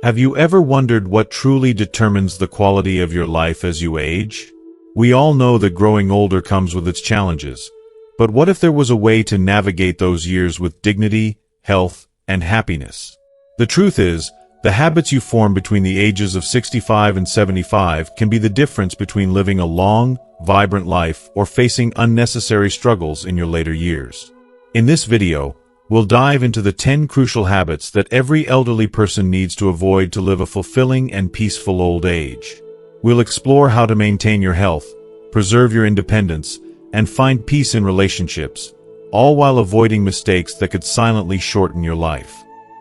Have you ever wondered what truly determines the quality of your life as you age? We all know that growing older comes with its challenges, but what if there was a way to navigate those years with dignity, health, and happiness? The truth is, the habits you form between the ages of 65 and 75 can be the difference between living a long, vibrant life or facing unnecessary struggles in your later years. In this video, we'll dive into the 10 crucial habits that every elderly person needs to avoid to live a fulfilling and peaceful old age. We'll explore how to maintain your health, preserve your independence, and find peace in relationships, all while avoiding mistakes that could silently shorten your life.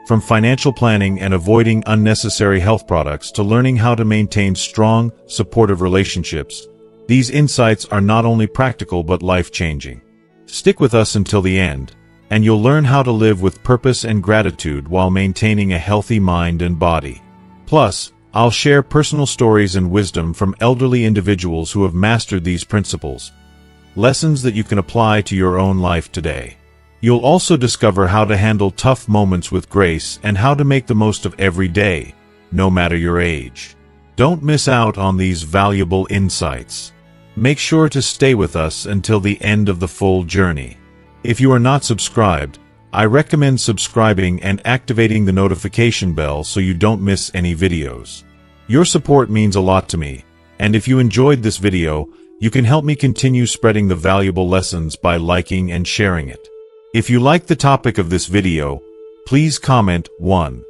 From financial planning and avoiding unnecessary health products to learning how to maintain strong, supportive relationships, these insights are not only practical but life-changing. Stick with us until the end, and you'll learn how to live with purpose and gratitude while maintaining a healthy mind and body. Plus, I'll share personal stories and wisdom from elderly individuals who have mastered these principles, lessons that you can apply to your own life today. You'll also discover how to handle tough moments with grace and how to make the most of every day, no matter your age. Don't miss out on these valuable insights. Make sure to stay with us until the end of the full journey. If you are not subscribed, I recommend subscribing and activating the notification bell so you don't miss any videos. Your support means a lot to me, and if you enjoyed this video, you can help me continue spreading the valuable lessons by liking and sharing it. If you like the topic of this video, please comment 1.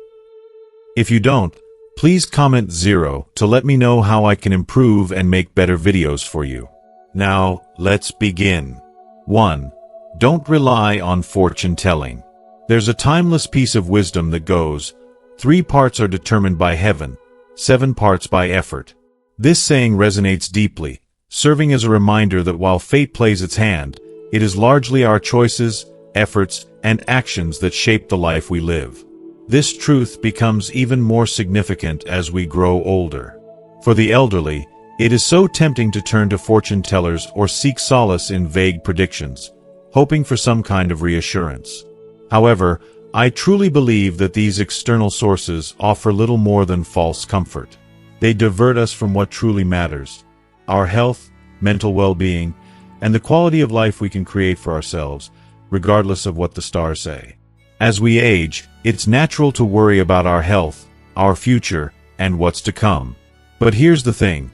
If you don't, please comment 0 to let me know how I can improve and make better videos for you. Now, let's begin. 1. Don't rely on fortune-telling. There's a timeless piece of wisdom that goes, 3 parts are determined by heaven, 7 parts by effort. This saying resonates deeply, serving as a reminder that while fate plays its hand, it is largely our choices, efforts, and actions that shape the life we live. This truth becomes even more significant as we grow older. For the elderly, it is so tempting to turn to fortune tellers or seek solace in vague predictions, hoping for some kind of reassurance. However, I truly believe that these external sources offer little more than false comfort. They divert us from what truly matters: our health, mental well-being, and the quality of life we can create for ourselves, regardless of what the stars say. As we age, it's natural to worry about our health, our future, and what's to come. But here's the thing: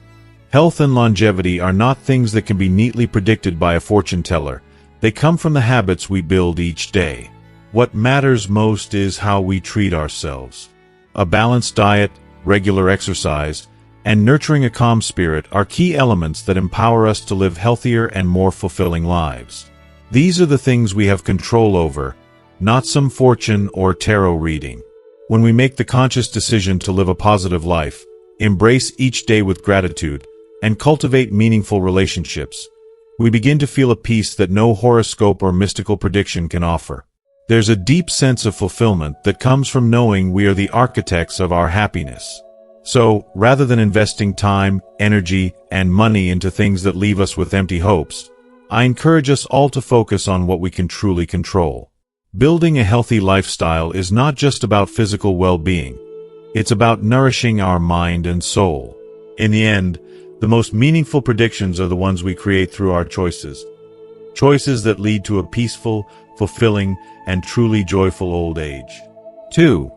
health and longevity are not things that can be neatly predicted by a fortune teller. They come from the habits we build each day. What matters most is how we treat ourselves. A balanced diet, regular exercise, and nurturing a calm spirit are key elements that empower us to live healthier and more fulfilling lives. These are the things we have control over, not some fortune or tarot reading. When we make the conscious decision to live a positive life, embrace each day with gratitude, and cultivate meaningful relationships, we begin to feel a peace that no horoscope or mystical prediction can offer. There's a deep sense of fulfillment that comes from knowing we are the architects of our happiness. So, rather than investing time, energy, and money into things that leave us with empty hopes, I encourage us all to focus on what we can truly control. Building a healthy lifestyle is not just about physical well-being. It's about nourishing our mind and soul. In the end, the most meaningful predictions are the ones we create through our choices. Choices that lead to a peaceful, fulfilling, and truly joyful old age. 2.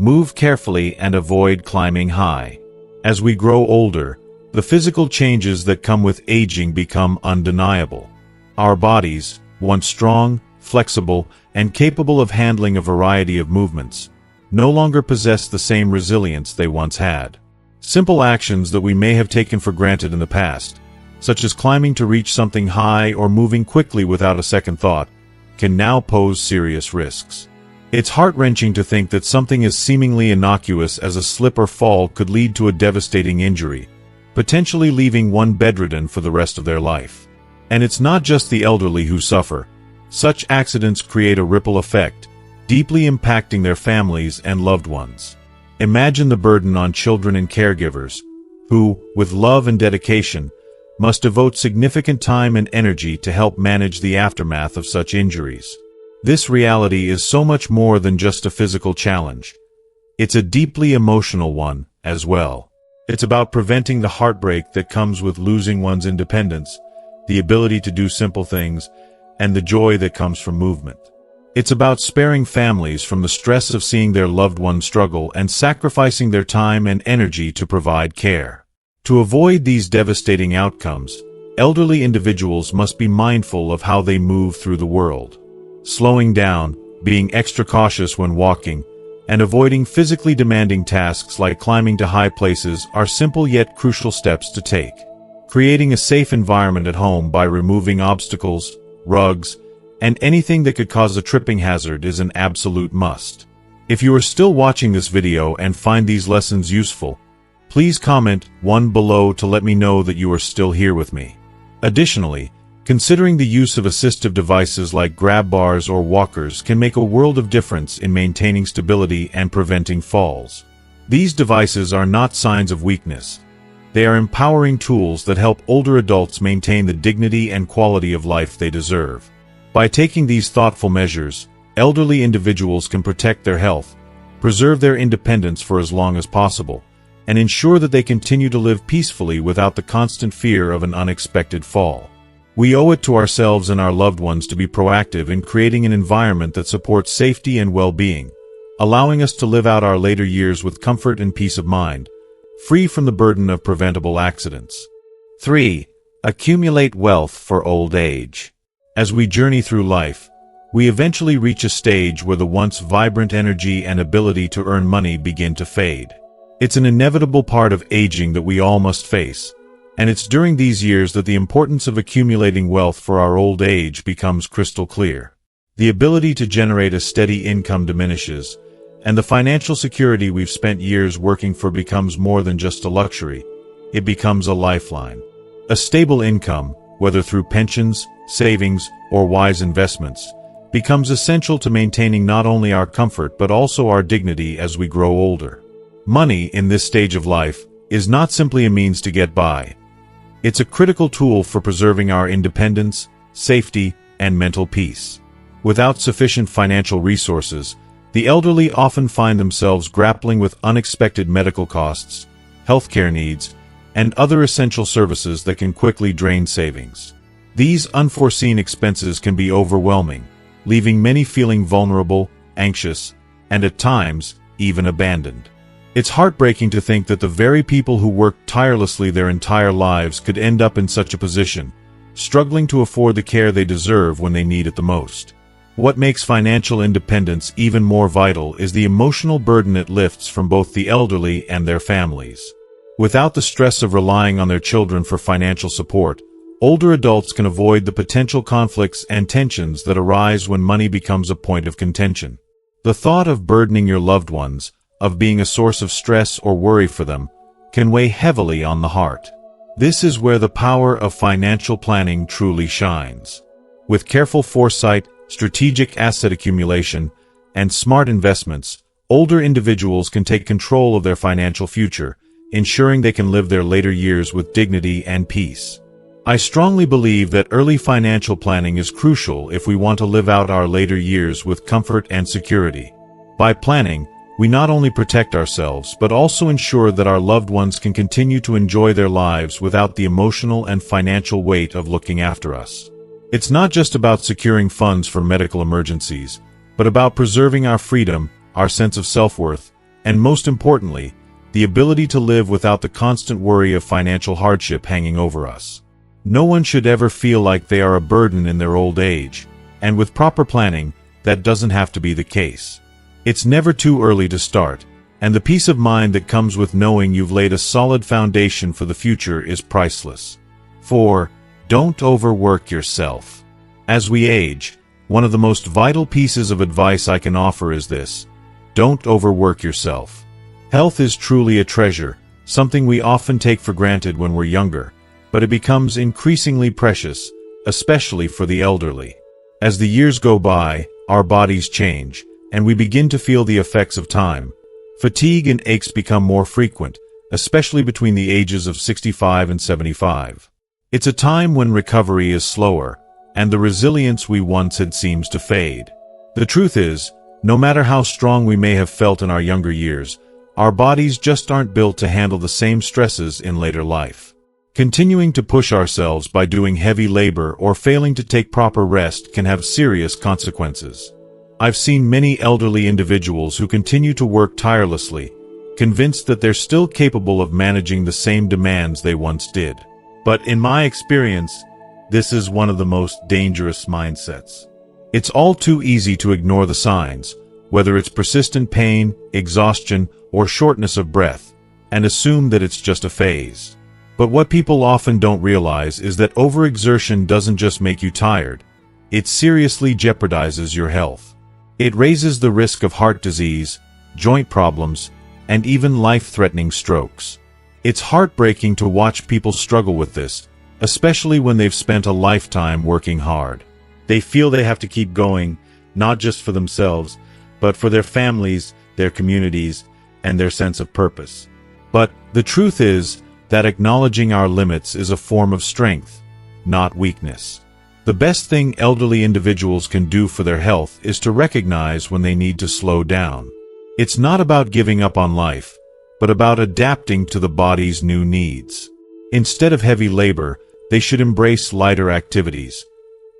Move carefully and avoid climbing high. As we grow older, the physical changes that come with aging become undeniable. Our bodies, once strong, flexible, and capable of handling a variety of movements, no longer possess the same resilience they once had. Simple actions that we may have taken for granted in the past, such as climbing to reach something high or moving quickly without a second thought, can now pose serious risks. It's heart-wrenching to think that something as seemingly innocuous as a slip or fall could lead to a devastating injury, potentially leaving one bedridden for the rest of their life. And it's not just the elderly who suffer. Such accidents create a ripple effect, deeply impacting their families and loved ones. Imagine the burden on children and caregivers, who, with love and dedication, must devote significant time and energy to help manage the aftermath of such injuries. This reality is so much more than just a physical challenge. it's a deeply emotional one as well. It's about preventing the heartbreak that comes with losing one's independence, the ability to do simple things, and the joy that comes from movement. It's about sparing families from the stress of seeing their loved ones struggle and sacrificing their time and energy to provide care. To avoid these devastating outcomes, elderly individuals must be mindful of how they move through the world. Slowing down, being extra cautious when walking, and avoiding physically demanding tasks like climbing to high places are simple yet crucial steps to take. Creating a safe environment at home by removing obstacles, rugs, and anything that could cause a tripping hazard is an absolute must. If you are still watching this video and find these lessons useful, please comment 1 below to let me know that you are still here with me. Additionally, considering the use of assistive devices like grab bars or walkers can make a world of difference in maintaining stability and preventing falls. These devices are not signs of weakness. They are empowering tools that help older adults maintain the dignity and quality of life they deserve. By taking these thoughtful measures, elderly individuals can protect their health, preserve their independence for as long as possible, and ensure that they continue to live peacefully without the constant fear of an unexpected fall. We owe it to ourselves and our loved ones to be proactive in creating an environment that supports safety and well-being, allowing us to live out our later years with comfort and peace of mind, free from the burden of preventable accidents. 3. Accumulate wealth for old age. As we journey through life, we eventually reach a stage where the once vibrant energy and ability to earn money begin to fade. It's an inevitable part of aging that we all must face, and it's during these years that the importance of accumulating wealth for our old age becomes crystal clear. The ability to generate a steady income diminishes, and the financial security we've spent years working for becomes more than just a luxury. It becomes a lifeline. A stable income, whether through pensions, savings, or wise investments, becomes essential to maintaining not only our comfort but also our dignity as we grow older. Money in this stage of life is not simply a means to get by. It's a critical tool for preserving our independence, safety, and mental peace. Without sufficient financial resources, the elderly often find themselves grappling with unexpected medical costs, healthcare needs, and other essential services that can quickly drain savings. These unforeseen expenses can be overwhelming, leaving many feeling vulnerable, anxious, and at times, even abandoned. It's heartbreaking to think that the very people who worked tirelessly their entire lives could end up in such a position, struggling to afford the care they deserve when they need it the most. What makes financial independence even more vital is the emotional burden it lifts from both the elderly and their families. Without the stress of relying on their children for financial support, older adults can avoid the potential conflicts and tensions that arise when money becomes a point of contention. The thought of burdening your loved ones, of being a source of stress or worry for them, can weigh heavily on the heart. This is where the power of financial planning truly shines. With careful foresight, strategic asset accumulation, and smart investments, older individuals can take control of their financial future, ensuring they can live their later years with dignity and peace. I strongly believe that early financial planning is crucial if we want to live out our later years with comfort and security. By planning, we not only protect ourselves but also ensure that our loved ones can continue to enjoy their lives without the emotional and financial weight of looking after us. It's not just about securing funds for medical emergencies, but about preserving our freedom, our sense of self-worth, and most importantly, the ability to live without the constant worry of financial hardship hanging over us. No one should ever feel like they are a burden in their old age, and with proper planning, that doesn't have to be the case. It's never too early to start, and the peace of mind that comes with knowing you've laid a solid foundation for the future is priceless. 4. Don't overwork yourself. As we age, one of the most vital pieces of advice I can offer is this: don't overwork yourself. Health is truly a treasure, something we often take for granted when we're younger, but it becomes increasingly precious, especially for the elderly. As the years go by, our bodies change, and we begin to feel the effects of time. Fatigue and aches become more frequent, especially between the ages of 65 and 75. It's a time when recovery is slower, and the resilience we once had seems to fade. The truth is, No matter how strong we may have felt in our younger years, our bodies just aren't built to handle the same stresses in later life. Continuing to push ourselves by doing heavy labor or failing to take proper rest can have serious consequences. I've seen many elderly individuals who continue to work tirelessly, convinced that they're still capable of managing the same demands they once did. But in my experience, this is one of the most dangerous mindsets. It's all too easy to ignore the signs, whether it's persistent pain, exhaustion, or shortness of breath, and assume that it's just a phase. But what people often don't realize is that overexertion doesn't just make you tired, it seriously jeopardizes your health. It raises the risk of heart disease, joint problems, and even life-threatening strokes. It's heartbreaking to watch people struggle with this, especially when they've spent a lifetime working hard. They feel they have to keep going, not just for themselves, but for their families, their communities, and their sense of purpose. But the truth is that acknowledging our limits is a form of strength, not weakness. The best thing elderly individuals can do for their health is to recognize when they need to slow down. It's not about giving up on life, but about adapting to the body's new needs. Instead of heavy labor, they should embrace lighter activities,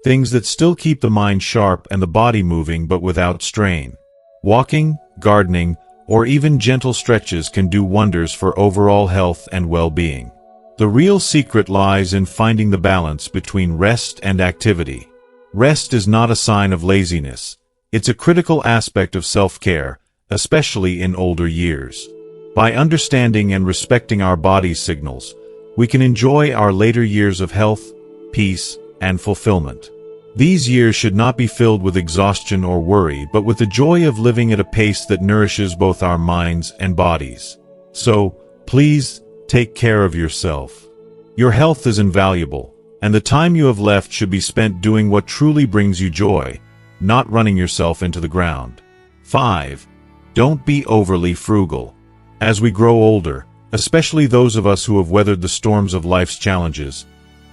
things that still keep the mind sharp and the body moving but without strain. Walking, gardening, or even gentle stretches can do wonders for overall health and well-being. The real secret lies in finding the balance between rest and activity. Rest is not a sign of laziness. It's a critical aspect of self-care, especially in older years. By understanding and respecting our body's signals, we can enjoy our later years of health, peace, and fulfillment. These years should not be filled with exhaustion or worry, but with the joy of living at a pace that nourishes both our minds and bodies. So, please, take care of yourself. Your health is invaluable, and the time you have left should be spent doing what truly brings you joy, not running yourself into the ground. 5. Don't be overly frugal. As we grow older, especially those of us who have weathered the storms of life's challenges,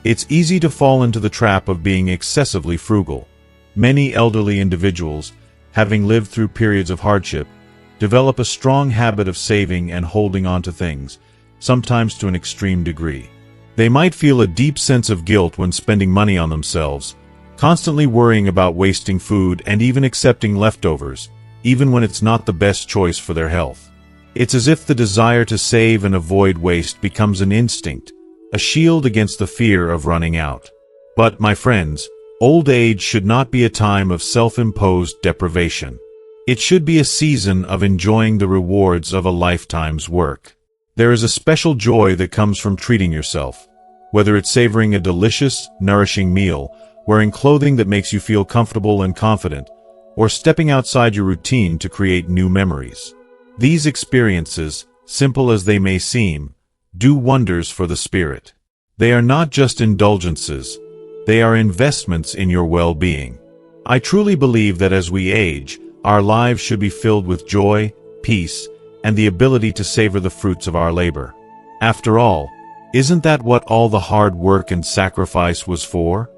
it's easy to fall into the trap of being excessively frugal. Many elderly individuals, having lived through periods of hardship, develop a strong habit of saving and holding on to things, sometimes to an extreme degree. They might feel a deep sense of guilt when spending money on themselves, constantly worrying about wasting food and even accepting leftovers, even when it's not the best choice for their health. It's as if the desire to save and avoid waste becomes an instinct, a shield against the fear of running out. But, my friends, old age should not be a time of self-imposed deprivation. It should be a season of enjoying the rewards of a lifetime's work. There is a special joy that comes from treating yourself, whether it's savoring a delicious, nourishing meal, wearing clothing that makes you feel comfortable and confident, or stepping outside your routine to create new memories. These experiences, simple as they may seem, do wonders for the spirit. They are not just indulgences, they are investments in your well-being. I truly believe that as we age, our lives should be filled with joy, peace, and the ability to savor the fruits of our labor. After all, isn't that what all the hard work and sacrifice was for?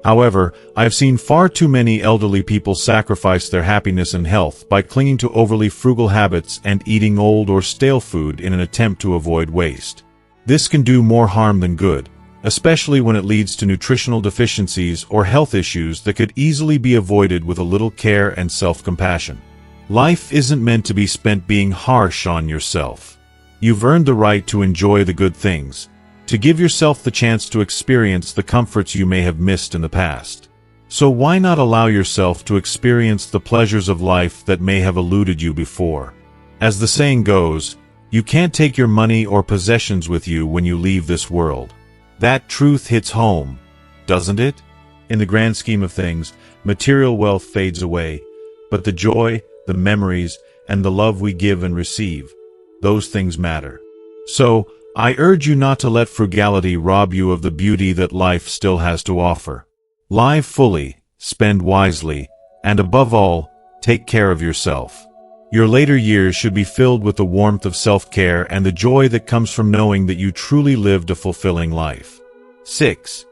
However, I have seen far too many elderly people sacrifice their happiness and health by clinging to overly frugal habits and eating old or stale food in an attempt to avoid waste. This can do more harm than good, especially when it leads to nutritional deficiencies or health issues that could easily be avoided with a little care and self-compassion. Life isn't meant to be spent being harsh on yourself. You've earned the right to enjoy the good things, to give yourself the chance to experience the comforts you may have missed in the past. So why not allow yourself to experience the pleasures of life that may have eluded you before? As the saying goes, you can't take your money or possessions with you when you leave this world. That truth hits home, doesn't it? In the grand scheme of things, material wealth fades away, but the joy, the memories, and the love we give and receive, those things matter. So, I urge you not to let frugality rob you of the beauty that life still has to offer. Live fully, spend wisely, and above all, take care of yourself. Your later years should be filled with the warmth of self-care and the joy that comes from knowing that you truly lived a fulfilling life. 6.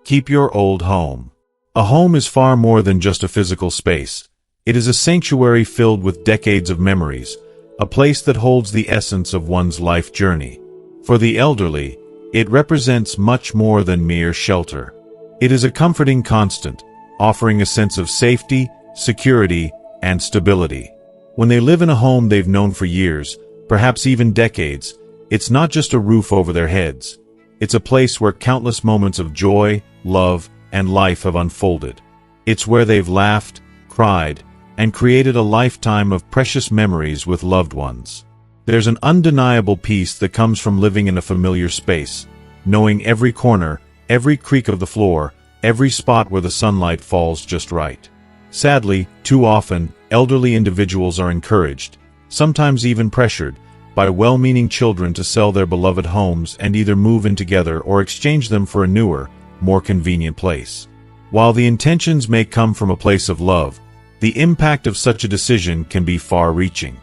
Keep your old home. A home is far more than just a physical space. It is a sanctuary filled with decades of memories, a place that holds the essence of one's life journey. For the elderly, it represents much more than mere shelter. It is a comforting constant, offering a sense of safety, security, and stability. When they live in a home they've known for years, perhaps even decades, it's not just a roof over their heads. It's a place where countless moments of joy, love, and life have unfolded. It's where they've laughed, cried, and created a lifetime of precious memories with loved ones. There's an undeniable peace that comes from living in a familiar space, knowing every corner, every creak of the floor, every spot where the sunlight falls just right. Sadly, too often, elderly individuals are encouraged, sometimes even pressured, by well-meaning children to sell their beloved homes and either move in together or exchange them for a newer, more convenient place. While the intentions may come from a place of love, the impact of such a decision can be far-reaching.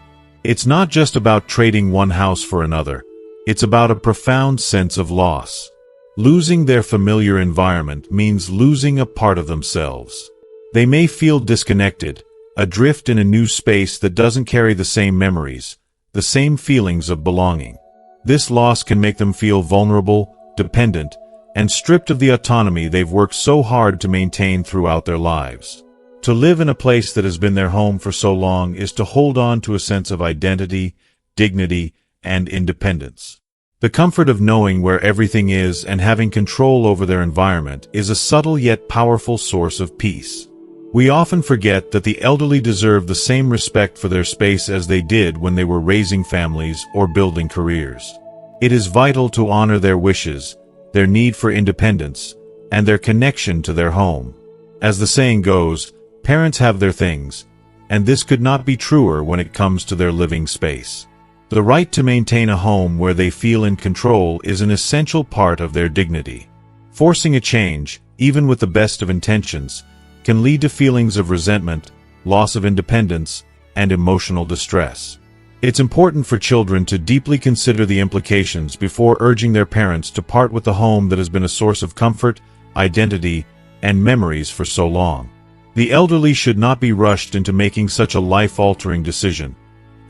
It's not just about trading one house for another. It's about a profound sense of loss. Losing their familiar environment means losing a part of themselves. They may feel disconnected, adrift in a new space that doesn't carry the same memories, the same feelings of belonging. This loss can make them feel vulnerable, dependent, and stripped of the autonomy they've worked so hard to maintain throughout their lives. To live in a place that has been their home for so long is to hold on to a sense of identity, dignity, and independence. The comfort of knowing where everything is and having control over their environment is a subtle yet powerful source of peace. We often forget that the elderly deserve the same respect for their space as they did when they were raising families or building careers. It is vital to honor their wishes, their need for independence, and their connection to their home. As the saying goes, parents have their things, and this could not be truer when it comes to their living space. The right to maintain a home where they feel in control is an essential part of their dignity. Forcing a change, even with the best of intentions, can lead to feelings of resentment, loss of independence, and emotional distress. It's important for children to deeply consider the implications before urging their parents to part with the home that has been a source of comfort, identity, and memories for so long. The elderly should not be rushed into making such a life-altering decision,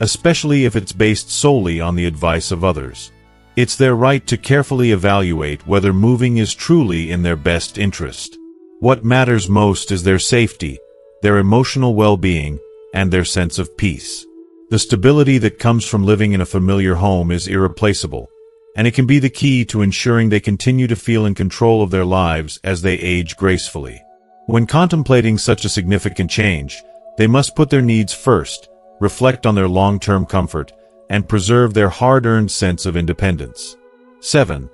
especially if it's based solely on the advice of others. It's their right to carefully evaluate whether moving is truly in their best interest. What matters most is their safety, their emotional well-being, and their sense of peace. The stability that comes from living in a familiar home is irreplaceable, and it can be the key to ensuring they continue to feel in control of their lives as they age gracefully. When contemplating such a significant change, they must put their needs first, reflect on their long-term comfort, and preserve their hard-earned sense of independence. 7.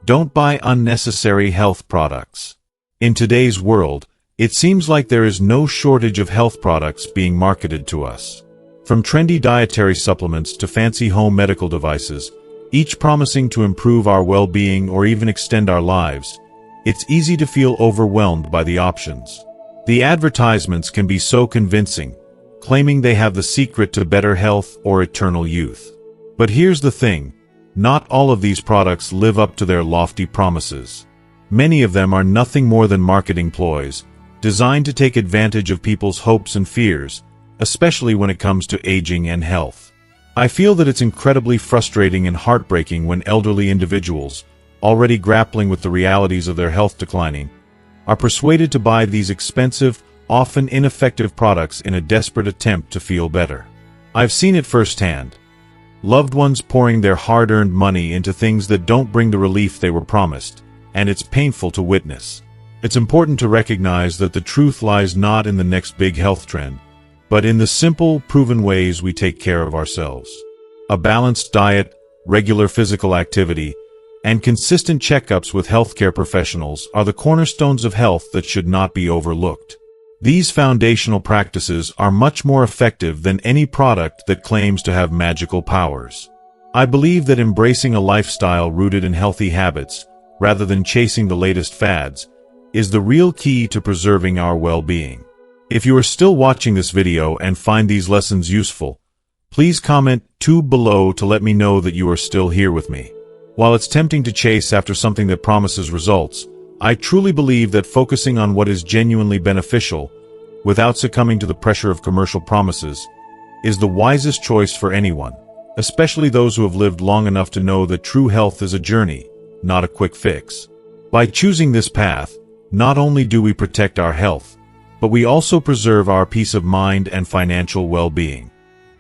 Don't buy unnecessary health products. In today's world, it seems like there is no shortage of health products being marketed to us. From trendy dietary supplements to fancy home medical devices, each promising to improve our well-being or even extend our lives, it's easy to feel overwhelmed by the options. The advertisements can be so convincing, claiming they have the secret to better health or eternal youth. But here's the thing, not all of these products live up to their lofty promises. Many of them are nothing more than marketing ploys, designed to take advantage of people's hopes and fears, especially when it comes to aging and health. I feel that it's incredibly frustrating and heartbreaking when elderly individuals, already grappling with the realities of their health declining, are persuaded to buy these expensive, often ineffective products in a desperate attempt to feel better. I've seen it firsthand. Loved ones pouring their hard-earned money into things that don't bring the relief they were promised, and it's painful to witness. It's important to recognize that the truth lies not in the next big health trend, but in the simple, proven ways we take care of ourselves. A balanced diet, regular physical activity, and consistent checkups with healthcare professionals are the cornerstones of health that should not be overlooked. These foundational practices are much more effective than any product that claims to have magical powers. I believe that embracing a lifestyle rooted in healthy habits, rather than chasing the latest fads, is the real key to preserving our well-being. If you are still watching this video and find these lessons useful, please comment below to let me know that you are still here with me. While it's tempting to chase after something that promises results, I truly believe that focusing on what is genuinely beneficial, without succumbing to the pressure of commercial promises, is the wisest choice for anyone, especially those who have lived long enough to know that true health is a journey, not a quick fix. By choosing this path, not only do we protect our health, but we also preserve our peace of mind and financial well-being.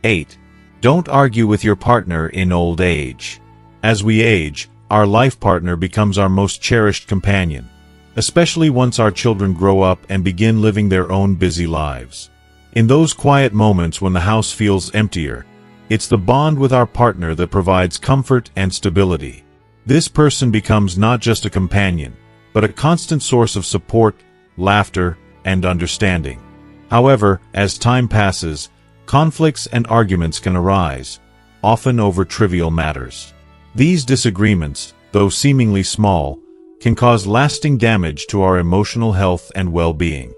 8. Don't argue with your partner in old age. As we age, our life partner becomes our most cherished companion, especially once our children grow up and begin living their own busy lives. In those quiet moments when the house feels emptier, it's the bond with our partner that provides comfort and stability. This person becomes not just a companion, but a constant source of support, laughter, and understanding. However, as time passes, conflicts and arguments can arise, often over trivial matters. These disagreements, though seemingly small, can cause lasting damage to our emotional health and well-being.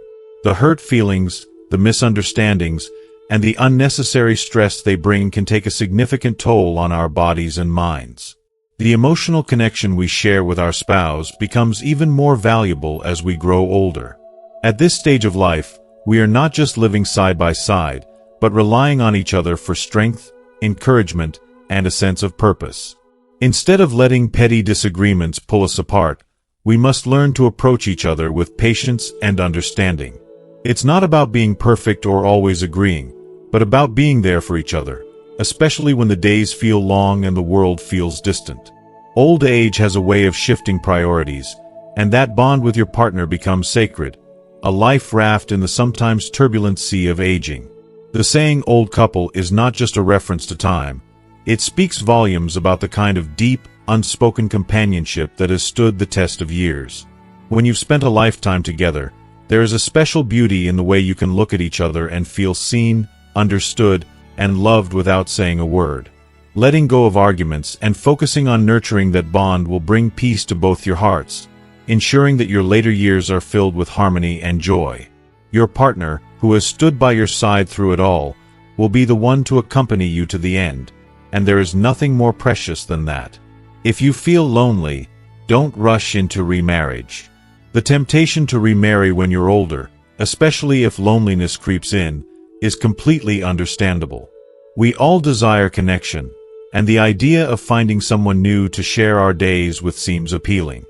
The hurt feelings, the misunderstandings, and the unnecessary stress they bring can take a significant toll on our bodies and minds. The emotional connection we share with our spouse becomes even more valuable as we grow older. At this stage of life, we are not just living side by side, but relying on each other for strength, encouragement, and a sense of purpose. Instead of letting petty disagreements pull us apart, we must learn to approach each other with patience and understanding. It's not about being perfect or always agreeing, but about being there for each other, especially when the days feel long and the world feels distant. Old age has a way of shifting priorities, and that bond with your partner becomes sacred, a life raft in the sometimes turbulent sea of aging. The saying "old couple" is not just a reference to time. It speaks volumes about the kind of deep, unspoken companionship that has stood the test of years. When you've spent a lifetime together, there is a special beauty in the way you can look at each other and feel seen, understood, and loved without saying a word. Letting go of arguments and focusing on nurturing that bond will bring peace to both your hearts, ensuring that your later years are filled with harmony and joy. Your partner, who has stood by your side through it all, will be the one to accompany you to the end, and there is nothing more precious than that. If you feel lonely, don't rush into remarriage. The temptation to remarry when you're older, especially if loneliness creeps in, is completely understandable. We all desire connection, and the idea of finding someone new to share our days with seems appealing.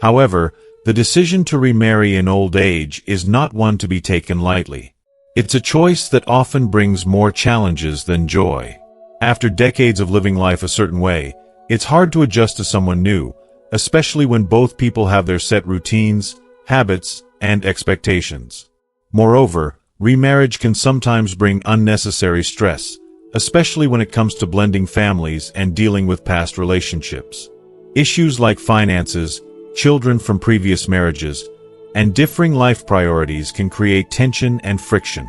However, the decision to remarry in old age is not one to be taken lightly. It's a choice that often brings more challenges than joy. After decades of living life a certain way, it's hard to adjust to someone new, especially when both people have their set routines, habits, and expectations. Moreover, remarriage can sometimes bring unnecessary stress, especially when it comes to blending families and dealing with past relationships. Issues like finances, children from previous marriages, and differing life priorities can create tension and friction.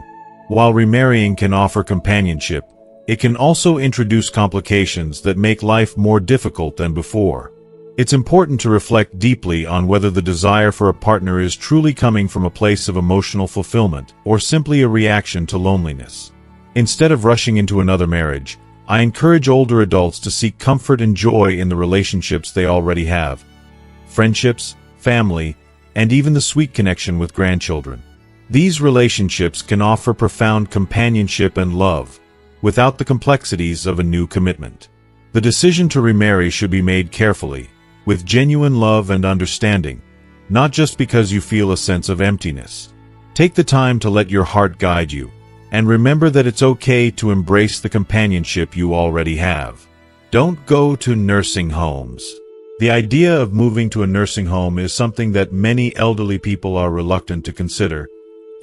While remarrying can offer companionship, it can also introduce complications that make life more difficult than before. It's important to reflect deeply on whether the desire for a partner is truly coming from a place of emotional fulfillment or simply a reaction to loneliness. Instead of rushing into another marriage, I encourage older adults to seek comfort and joy in the relationships they already have. Friendships, family, and even the sweet connection with grandchildren. These relationships can offer profound companionship and love, without the complexities of a new commitment. The decision to remarry should be made carefully, with genuine love and understanding, not just because you feel a sense of emptiness. Take the time to let your heart guide you, and remember that it's okay to embrace the companionship you already have. Don't go to nursing homes. The idea of moving to a nursing home is something that many elderly people are reluctant to consider,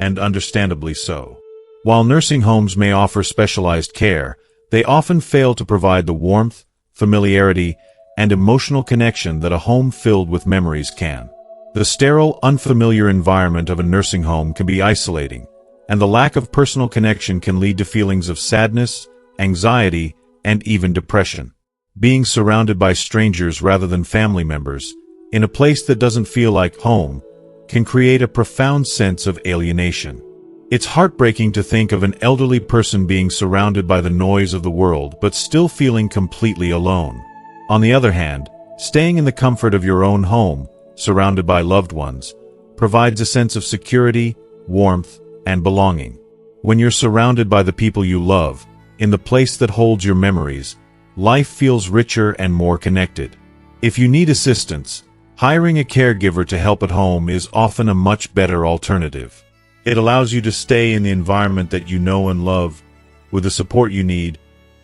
and understandably so. While nursing homes may offer specialized care, they often fail to provide the warmth, familiarity, and emotional connection that a home filled with memories can. The sterile, unfamiliar environment of a nursing home can be isolating, and the lack of personal connection can lead to feelings of sadness, anxiety, and even depression. Being surrounded by strangers rather than family members, in a place that doesn't feel like home, can create a profound sense of alienation. It's heartbreaking to think of an elderly person being surrounded by the noise of the world but still feeling completely alone. On the other hand, staying in the comfort of your own home, surrounded by loved ones, provides a sense of security, warmth, and belonging. When you're surrounded by the people you love, in the place that holds your memories, life feels richer and more connected. If you need assistance, hiring a caregiver to help at home is often a much better alternative. It allows you to stay in the environment that you know and love, with the support you need,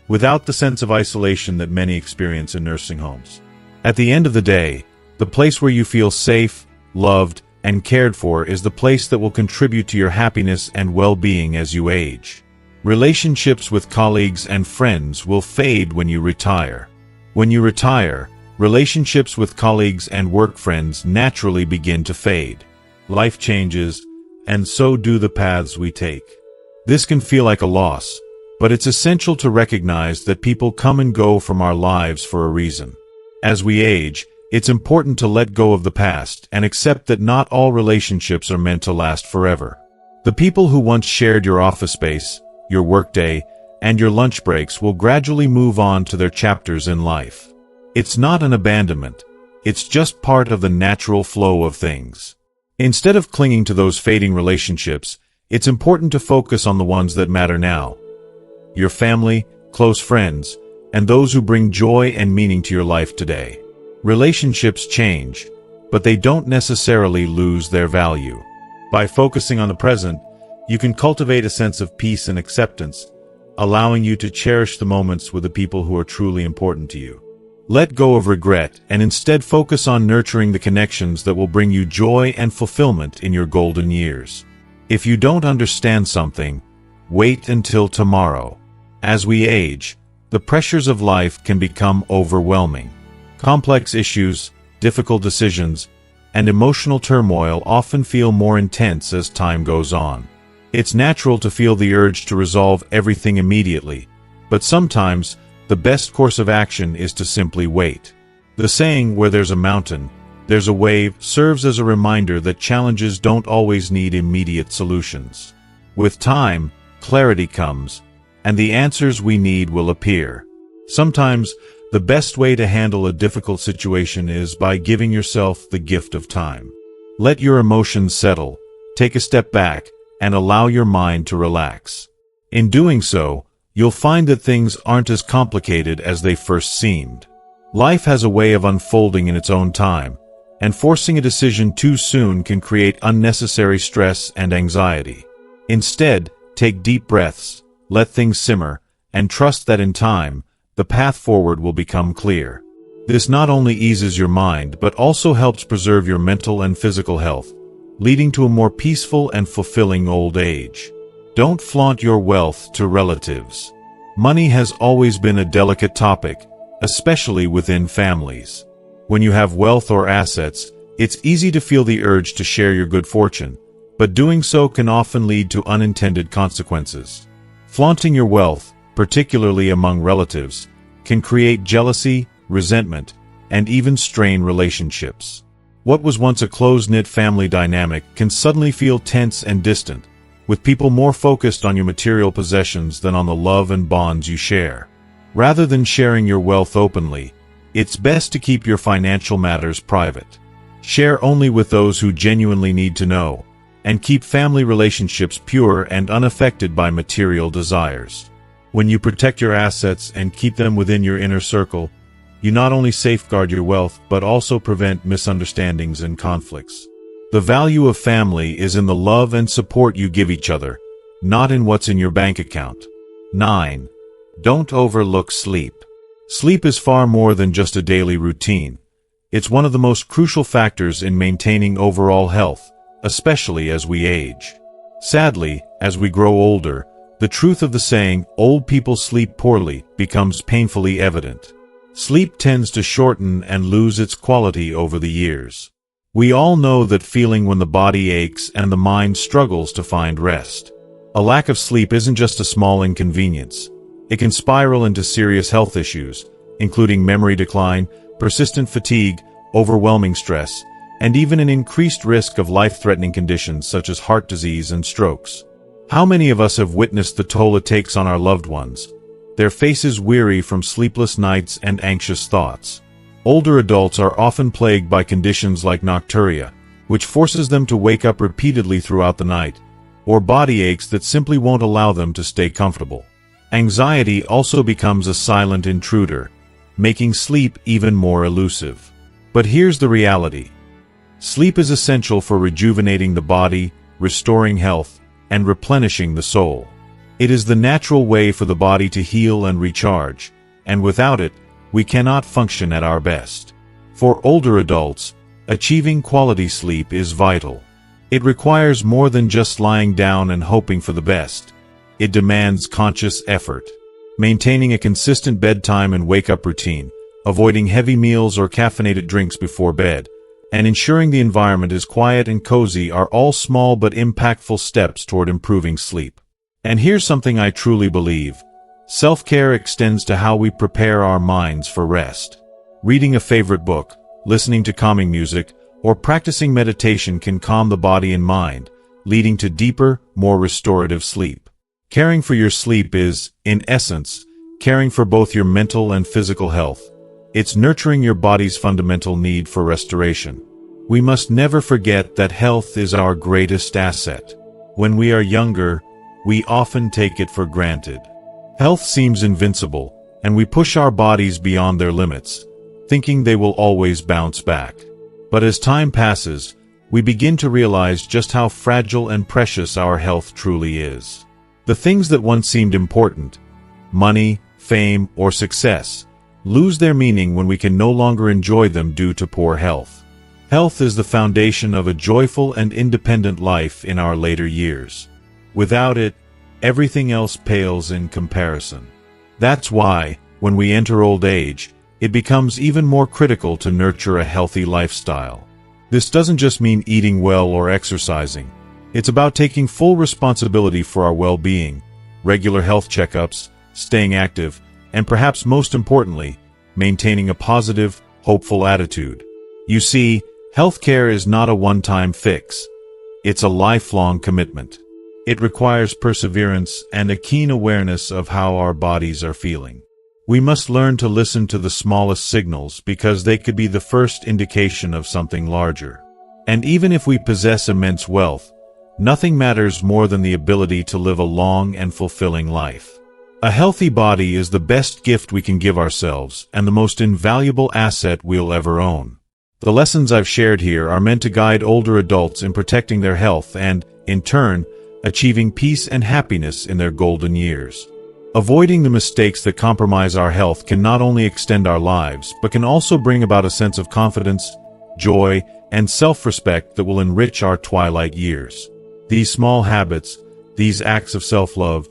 without the sense of isolation that many experience in nursing homes. At the end of the day, the place where you feel safe, loved, and cared for is the place that will contribute to your happiness and well-being as you age. Relationships with colleagues and friends will fade when you retire. When you retire, relationships with colleagues and work friends naturally begin to fade. Life changes, and so do the paths we take. This can feel like a loss, but it's essential to recognize that people come and go from our lives for a reason. As we age, it's important to let go of the past and accept that not all relationships are meant to last forever. The people who once shared your office space, your workday, and your lunch breaks will gradually move on to their chapters in life. It's not an abandonment, it's just part of the natural flow of things. Instead of clinging to those fading relationships, it's important to focus on the ones that matter now. Your family, close friends, and those who bring joy and meaning to your life today. Relationships change, but they don't necessarily lose their value. By focusing on the present, you can cultivate a sense of peace and acceptance, allowing you to cherish the moments with the people who are truly important to you. Let go of regret and instead focus on nurturing the connections that will bring you joy and fulfillment in your golden years. If you don't understand something, wait until tomorrow. As we age, the pressures of life can become overwhelming. Complex issues, difficult decisions, and emotional turmoil often feel more intense as time goes on. It's natural to feel the urge to resolve everything immediately, but sometimes the best course of action is to simply wait. The saying, "Where there's a mountain, there's a wave," serves as a reminder that challenges don't always need immediate solutions. With time, clarity comes, and the answers we need will appear. Sometimes, the best way to handle a difficult situation is by giving yourself the gift of time. Let your emotions settle, take a step back, and allow your mind to relax. In doing so, you'll find that things aren't as complicated as they first seemed. Life has a way of unfolding in its own time, and forcing a decision too soon can create unnecessary stress and anxiety. Instead, take deep breaths, let things simmer, and trust that in time, the path forward will become clear. This not only eases your mind but also helps preserve your mental and physical health, leading to a more peaceful and fulfilling old age. Don't flaunt your wealth to relatives. Money has always been a delicate topic, especially within families. When you have wealth or assets, it's easy to feel the urge to share your good fortune, but doing so can often lead to unintended consequences. Flaunting your wealth, particularly among relatives, can create jealousy, resentment, and even strain relationships. What was once a close-knit family dynamic can suddenly feel tense and distant, with people more focused on your material possessions than on the love and bonds you share. Rather than sharing your wealth openly, it's best to keep your financial matters private. Share only with those who genuinely need to know, and keep family relationships pure and unaffected by material desires. When you protect your assets and keep them within your inner circle, you not only safeguard your wealth but also prevent misunderstandings and conflicts. The value of family is in the love and support you give each other, not in what's in your bank account. 9. Don't overlook sleep. Sleep is far more than just a daily routine. It's one of the most crucial factors in maintaining overall health, especially as we age. Sadly, as we grow older, the truth of the saying, "old people sleep poorly," becomes painfully evident. Sleep tends to shorten and lose its quality over the years. We all know that feeling when the body aches and the mind struggles to find rest. A lack of sleep isn't just a small inconvenience. It can spiral into serious health issues, including memory decline, persistent fatigue, overwhelming stress, and even an increased risk of life-threatening conditions such as heart disease and strokes. How many of us have witnessed the toll it takes on our loved ones, their faces weary from sleepless nights and anxious thoughts? Older adults are often plagued by conditions like nocturia, which forces them to wake up repeatedly throughout the night, or body aches that simply won't allow them to stay comfortable. Anxiety also becomes a silent intruder, making sleep even more elusive. But here's the reality. Sleep is essential for rejuvenating the body, restoring health, and replenishing the soul. It is the natural way for the body to heal and recharge, and without it, we cannot function at our best. For older adults, achieving quality sleep is vital. It requires more than just lying down and hoping for the best. It demands conscious effort. Maintaining a consistent bedtime and wake-up routine, avoiding heavy meals or caffeinated drinks before bed, and ensuring the environment is quiet and cozy are all small but impactful steps toward improving sleep. And here's something I truly believe. Self-care extends to how we prepare our minds for rest. Reading a favorite book, listening to calming music, or practicing meditation can calm the body and mind, leading to deeper, more restorative sleep. Caring for your sleep is, in essence, caring for both your mental and physical health. It's nurturing your body's fundamental need for restoration. We must never forget that health is our greatest asset. When we are younger, we often take it for granted. Health seems invincible, and we push our bodies beyond their limits, thinking they will always bounce back. But as time passes, we begin to realize just how fragile and precious our health truly is. The things that once seemed important, money, fame, or success, lose their meaning when we can no longer enjoy them due to poor health. Health is the foundation of a joyful and independent life in our later years. Without it, everything else pales in comparison. That's why, when we enter old age, it becomes even more critical to nurture a healthy lifestyle. This doesn't just mean eating well or exercising. It's about taking full responsibility for our well-being, regular health checkups, staying active, and perhaps most importantly, maintaining a positive, hopeful attitude. You see, healthcare is not a one-time fix. It's a lifelong commitment. It requires perseverance and a keen awareness of how our bodies are feeling. We must learn to listen to the smallest signals because they could be the first indication of something larger. And even if we possess immense wealth, nothing matters more than the ability to live a long and fulfilling life. A healthy body is the best gift we can give ourselves and the most invaluable asset we'll ever own. The lessons I've shared here are meant to guide older adults in protecting their health and, in turn, achieving peace and happiness in their golden years. Avoiding the mistakes that compromise our health can not only extend our lives, but can also bring about a sense of confidence, joy, and self-respect that will enrich our twilight years. These small habits, these acts of self-love,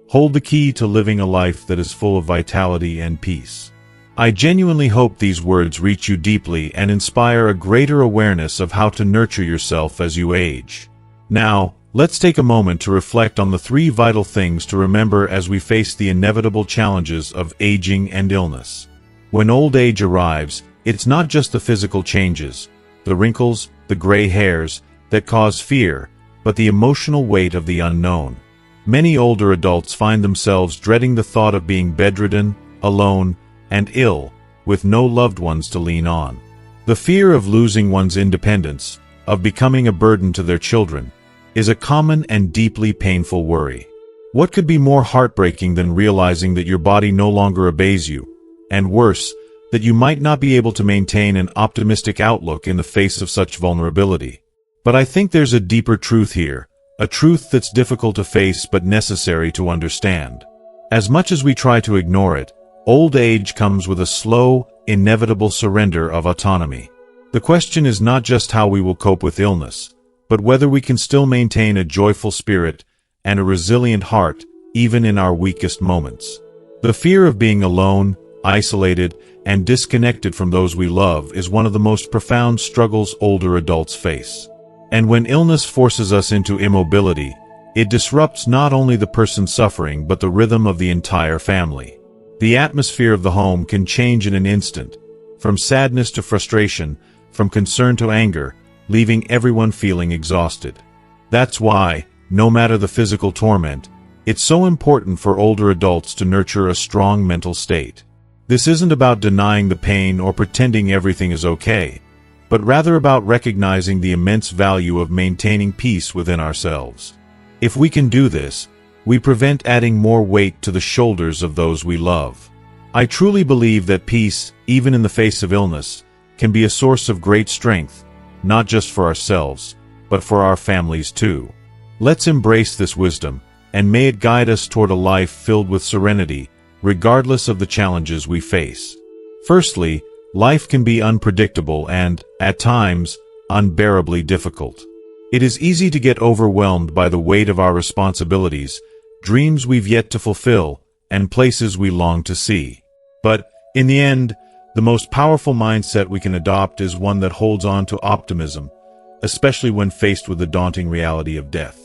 hold the key to living a life that is full of vitality and peace. I genuinely hope these words reach you deeply and inspire a greater awareness of how to nurture yourself as you age. Now, let's take a moment to reflect on the 3 vital things to remember as we face the inevitable challenges of aging and illness. When old age arrives, it's not just the physical changes, the wrinkles, the gray hairs, that cause fear, but the emotional weight of the unknown. Many older adults find themselves dreading the thought of being bedridden, alone, and ill, with no loved ones to lean on. The fear of losing one's independence, of becoming a burden to their children, is a common and deeply painful worry. What could be more heartbreaking than realizing that your body no longer obeys you, and worse, that you might not be able to maintain an optimistic outlook in the face of such vulnerability? But I think there's a deeper truth here, a truth that's difficult to face but necessary to understand. As much as we try to ignore it, old age comes with a slow, inevitable surrender of autonomy. The question is not just how we will cope with illness, but whether we can still maintain a joyful spirit and a resilient heart even in our weakest moments. The fear of being alone, isolated, and disconnected from those we love is one of the most profound struggles older adults face. And when illness forces us into immobility, it disrupts not only the person suffering but the rhythm of the entire family. The atmosphere of the home can change in an instant, from sadness to frustration, from concern to anger, leaving everyone feeling exhausted. That's why, no matter the physical torment, it's so important for older adults to nurture a strong mental state. This isn't about denying the pain or pretending everything is okay, but rather about recognizing the immense value of maintaining peace within ourselves. If we can do this, we prevent adding more weight to the shoulders of those we love. I truly believe that peace, even in the face of illness, can be a source of great strength, not just for ourselves, but for our families too. Let's embrace this wisdom, and may it guide us toward a life filled with serenity, regardless of the challenges we face. Firstly, life can be unpredictable and, at times, unbearably difficult. It is easy to get overwhelmed by the weight of our responsibilities, dreams we've yet to fulfill, and places we long to see. But, in the end, the most powerful mindset we can adopt is one that holds on to optimism, especially when faced with the daunting reality of death.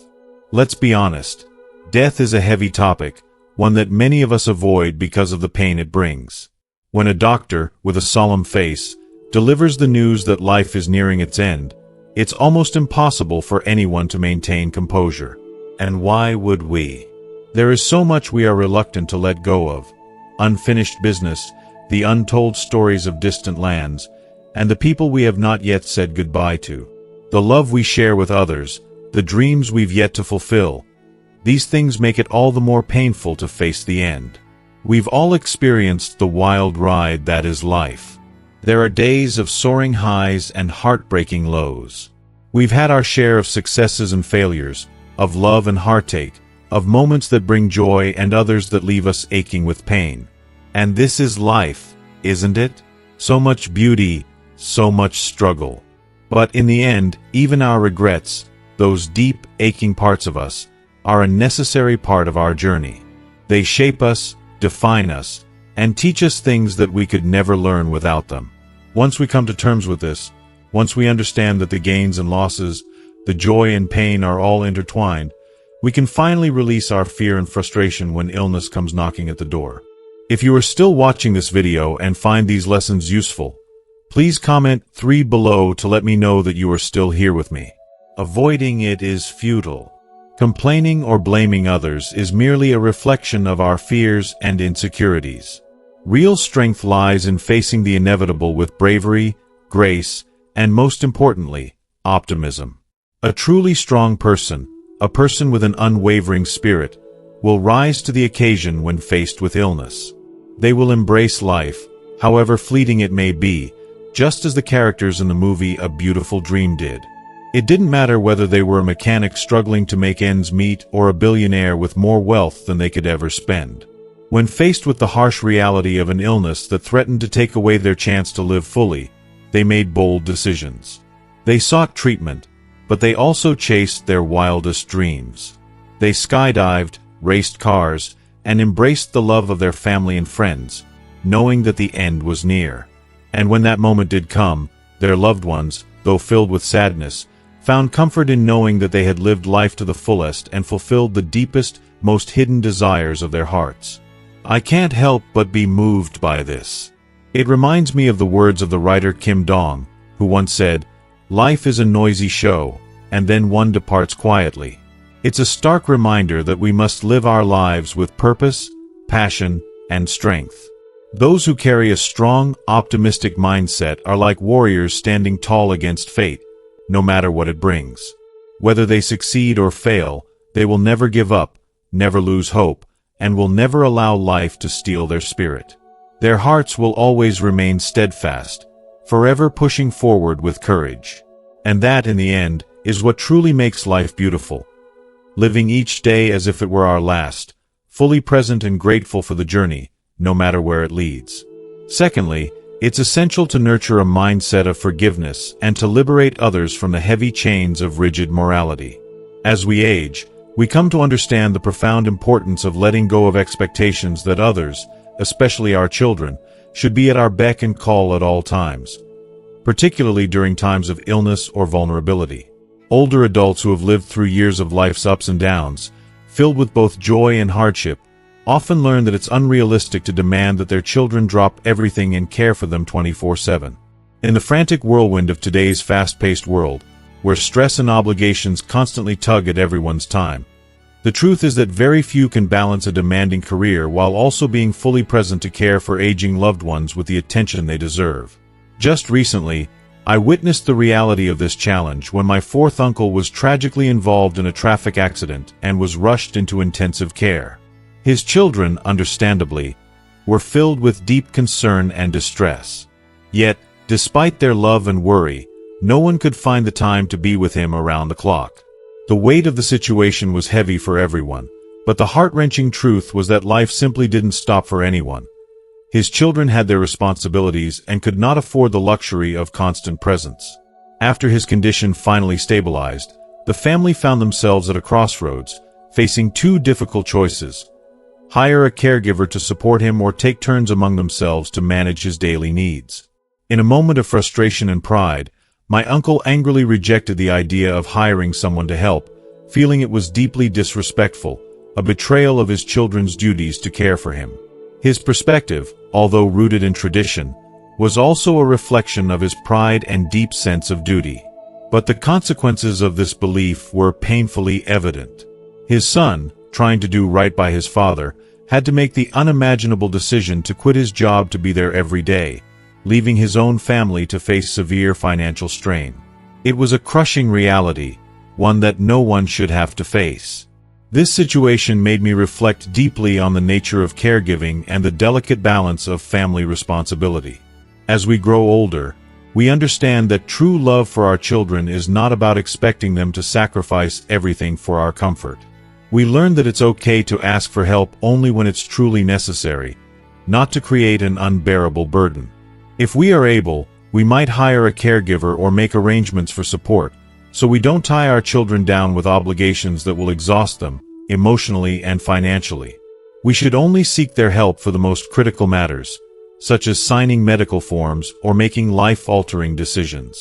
Let's be honest, death is a heavy topic, one that many of us avoid because of the pain it brings. When a doctor, with a solemn face, delivers the news that life is nearing its end, it's almost impossible for anyone to maintain composure. And why would we? There is so much we are reluctant to let go of. Unfinished business, the untold stories of distant lands, and the people we have not yet said goodbye to. The love we share with others, the dreams we've yet to fulfill. These things make it all the more painful to face the end. We've all experienced the wild ride that is life. There are days of soaring highs and heartbreaking lows. We've had our share of successes and failures, of love and heartache, of moments that bring joy and others that leave us aching with pain. And this is life, isn't it? So much beauty, so much struggle. But in the end, even our regrets, those deep, aching parts of us, are a necessary part of our journey. They shape us, define us, and teach us things that we could never learn without them. Once we come to terms with this, once we understand that the gains and losses, the joy and pain are all intertwined, we can finally release our fear and frustration when illness comes knocking at the door. If you are still watching this video and find these lessons useful, please comment 3 below to let me know that you are still here with me. Avoiding it is futile. Complaining or blaming others is merely a reflection of our fears and insecurities. Real strength lies in facing the inevitable with bravery, grace, and most importantly, optimism. A truly strong person, a person with an unwavering spirit, will rise to the occasion when faced with illness. They will embrace life, however fleeting it may be, just as the characters in the movie A Beautiful Dream did. It didn't matter whether they were a mechanic struggling to make ends meet or a billionaire with more wealth than they could ever spend. When faced with the harsh reality of an illness that threatened to take away their chance to live fully, they made bold decisions. They sought treatment, but they also chased their wildest dreams. They skydived, raced cars, and embraced the love of their family and friends, knowing that the end was near. And when that moment did come, their loved ones, though filled with sadness, found comfort in knowing that they had lived life to the fullest and fulfilled the deepest, most hidden desires of their hearts. I can't help but be moved by this. It reminds me of the words of the writer Kim Dong, who once said, "Life is a noisy show, and then one departs quietly." It's a stark reminder that we must live our lives with purpose, passion, and strength. Those who carry a strong, optimistic mindset are like warriors standing tall against fate, no matter what it brings. Whether they succeed or fail, they will never give up, never lose hope, and will never allow life to steal their spirit. Their hearts will always remain steadfast, forever pushing forward with courage. And that, in the end, is what truly makes life beautiful. Living each day as if it were our last, fully present and grateful for the journey, no matter where it leads. Secondly, it's essential to nurture a mindset of forgiveness and to liberate others from the heavy chains of rigid morality. As we age, we come to understand the profound importance of letting go of expectations that others, especially our children, should be at our beck and call at all times, particularly during times of illness or vulnerability. Older adults who have lived through years of life's ups and downs, filled with both joy and hardship, often learn that it's unrealistic to demand that their children drop everything and care for them 24/7. In the frantic whirlwind of today's fast-paced world, where stress and obligations constantly tug at everyone's time, the truth is that very few can balance a demanding career while also being fully present to care for aging loved ones with the attention they deserve. Just recently, I witnessed the reality of this challenge when my fourth uncle was tragically involved in a traffic accident and was rushed into intensive care. His children, understandably, were filled with deep concern and distress. Yet, despite their love and worry, no one could find the time to be with him around the clock. The weight of the situation was heavy for everyone, but the heart-wrenching truth was that life simply didn't stop for anyone. His children had their responsibilities and could not afford the luxury of constant presence. After his condition finally stabilized, the family found themselves at a crossroads, facing two difficult choices: hire a caregiver to support him or take turns among themselves to manage his daily needs. In a moment of frustration and pride, my uncle angrily rejected the idea of hiring someone to help, feeling it was deeply disrespectful, a betrayal of his children's duties to care for him. His perspective, although rooted in tradition, was also a reflection of his pride and deep sense of duty. But the consequences of this belief were painfully evident. His son, trying to do right by his father, had to make the unimaginable decision to quit his job to be there every day, leaving his own family to face severe financial strain. It was a crushing reality, one that no one should have to face. This situation made me reflect deeply on the nature of caregiving and the delicate balance of family responsibility. As we grow older, we understand that true love for our children is not about expecting them to sacrifice everything for our comfort. We learn that it's okay to ask for help only when it's truly necessary, not to create an unbearable burden. If we are able, we might hire a caregiver or make arrangements for support, so we don't tie our children down with obligations that will exhaust them, emotionally and financially. We should only seek their help for the most critical matters, such as signing medical forms or making life-altering decisions.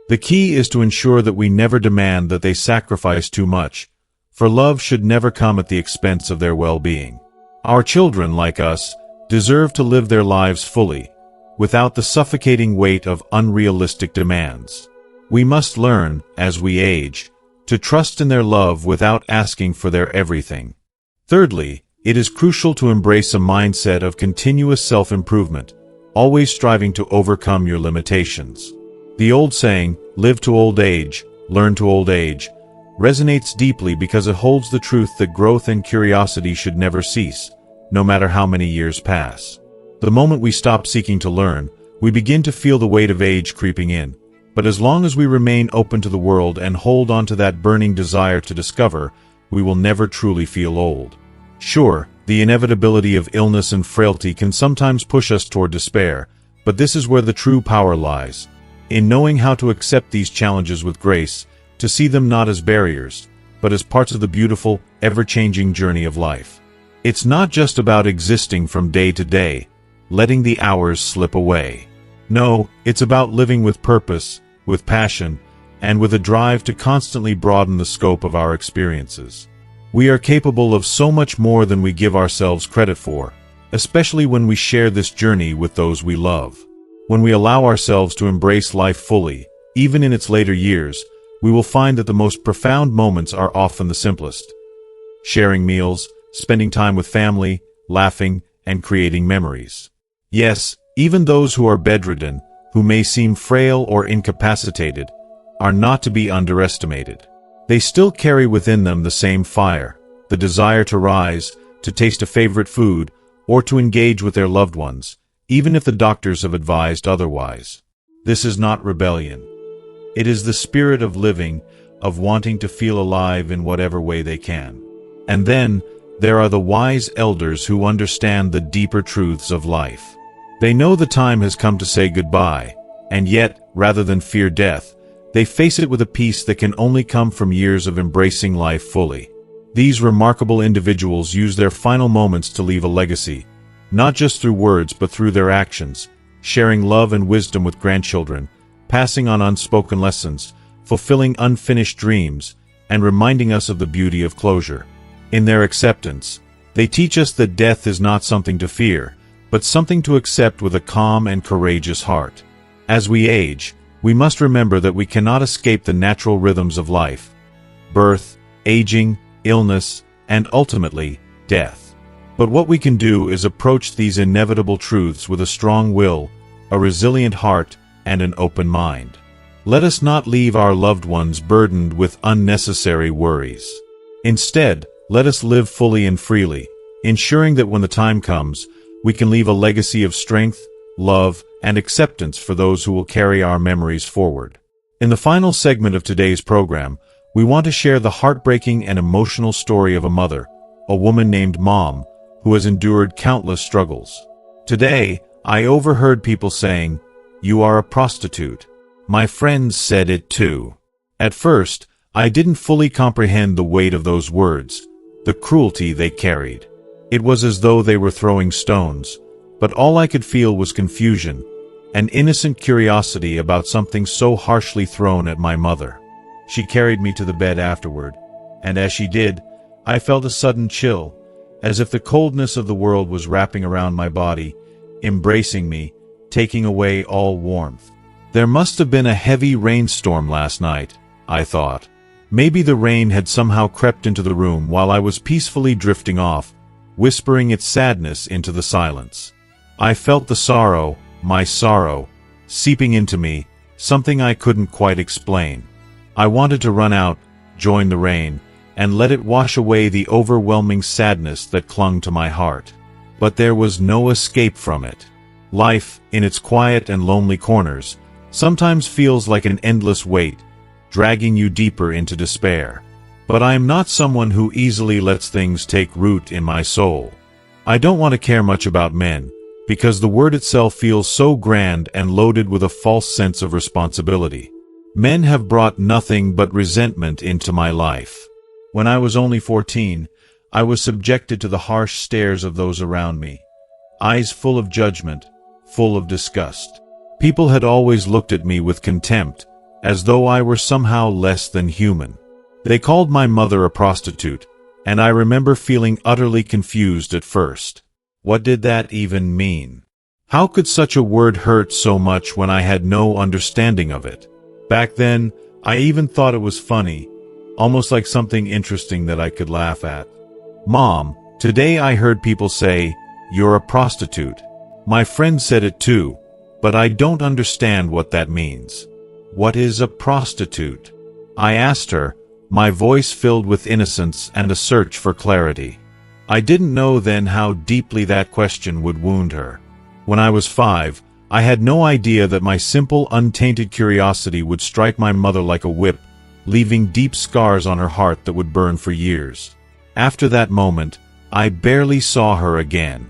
The key is to ensure that we never demand that they sacrifice too much, for love should never come at the expense of their well-being. Our children, like us, deserve to live their lives fully, without the suffocating weight of unrealistic demands. We must learn, as we age, to trust in their love without asking for their everything. Thirdly, it is crucial to embrace a mindset of continuous self-improvement, always striving to overcome your limitations. The old saying, "Live to old age, learn to old age," resonates deeply because it holds the truth that growth and curiosity should never cease, no matter how many years pass. The moment we stop seeking to learn, we begin to feel the weight of age creeping in. But as long as we remain open to the world and hold on to that burning desire to discover, we will never truly feel old. Sure, the inevitability of illness and frailty can sometimes push us toward despair, but this is where the true power lies. In knowing how to accept these challenges with grace, to see them not as barriers, but as parts of the beautiful, ever-changing journey of life. It's not just about existing from day to day, letting the hours slip away. No, it's about living with purpose, with passion, and with a drive to constantly broaden the scope of our experiences. We are capable of so much more than we give ourselves credit for, especially when we share this journey with those we love. When we allow ourselves to embrace life fully, even in its later years, we will find that the most profound moments are often the simplest. Sharing meals, spending time with family, laughing, and creating memories. Yes, even those who are bedridden, who may seem frail or incapacitated, are not to be underestimated. They still carry within them the same fire, the desire to rise, to taste a favorite food, or to engage with their loved ones, even if the doctors have advised otherwise. This is not rebellion. It is the spirit of living, of wanting to feel alive in whatever way they can. And then, there are the wise elders who understand the deeper truths of life. They know the time has come to say goodbye, and yet, rather than fear death, they face it with a peace that can only come from years of embracing life fully. These remarkable individuals use their final moments to leave a legacy, not just through words but through their actions, sharing love and wisdom with grandchildren, passing on unspoken lessons, fulfilling unfinished dreams, and reminding us of the beauty of closure. In their acceptance, they teach us that death is not something to fear, but something to accept with a calm and courageous heart. As we age, we must remember that we cannot escape the natural rhythms of life: birth, aging, illness, and ultimately, death. But what we can do is approach these inevitable truths with a strong will, a resilient heart, and an open mind. Let us not leave our loved ones burdened with unnecessary worries. Instead, let us live fully and freely, ensuring that when the time comes, we can leave a legacy of strength, love, and acceptance for those who will carry our memories forward. In the final segment of today's program, we want to share the heartbreaking and emotional story of a mother, a woman named Mom, who has endured countless struggles. Today, I overheard people saying, "You are a prostitute." My friends said it too. At first, I didn't fully comprehend the weight of those words, the cruelty they carried. It was as though they were throwing stones, but all I could feel was confusion, an innocent curiosity about something so harshly thrown at my mother. She carried me to the bed afterward, and as she did, I felt a sudden chill, as if the coldness of the world was wrapping around my body, embracing me, taking away all warmth. There must have been a heavy rainstorm last night, I thought. Maybe the rain had somehow crept into the room while I was peacefully drifting off, whispering its sadness into the silence. I felt the sorrow, my sorrow, seeping into me, something I couldn't quite explain. I wanted to run out, join the rain, and let it wash away the overwhelming sadness that clung to my heart. But there was no escape from it. Life, in its quiet and lonely corners, sometimes feels like an endless weight, dragging you deeper into despair. But I am not someone who easily lets things take root in my soul. I don't want to care much about men, because the word itself feels so grand and loaded with a false sense of responsibility. Men have brought nothing but resentment into my life. When I was only 14, I was subjected to the harsh stares of those around me, eyes full of judgment, full of disgust. People had always looked at me with contempt, as though I were somehow less than human. They called my mother a prostitute, and I remember feeling utterly confused at first. What did that even mean? How could such a word hurt so much when I had no understanding of it? Back then, I even thought it was funny, almost like something interesting that I could laugh at. Mom, today I heard people say, "You're a prostitute." My friend said it too, but I don't understand what that means. What is a prostitute? I asked her, my voice filled with innocence and a search for clarity. I didn't know then how deeply that question would wound her. When I was 5, I had no idea that my simple, untainted curiosity would strike my mother like a whip, leaving deep scars on her heart that would burn for years. After that moment, I barely saw her again.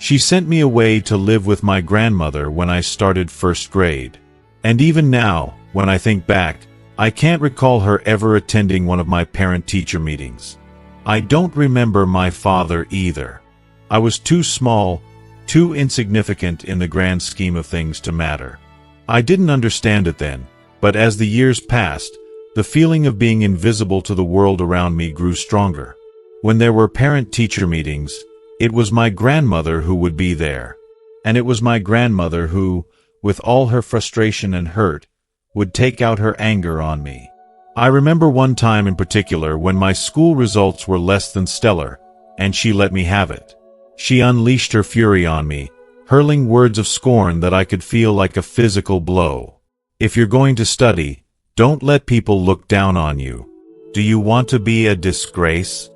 She sent me away to live with my grandmother when I started first grade. And even now, when I think back, I can't recall her ever attending one of my parent-teacher meetings. I don't remember my father either. I was too small, too insignificant in the grand scheme of things to matter. I didn't understand it then, but as the years passed, the feeling of being invisible to the world around me grew stronger. When there were parent-teacher meetings, it was my grandmother who would be there. And it was my grandmother who, with all her frustration and hurt, would take out her anger on me. I remember one time in particular when my school results were less than stellar, and she let me have it. She unleashed her fury on me, hurling words of scorn that I could feel like a physical blow. "If you're going to study, don't let people look down on you. Do you want to be a disgrace?"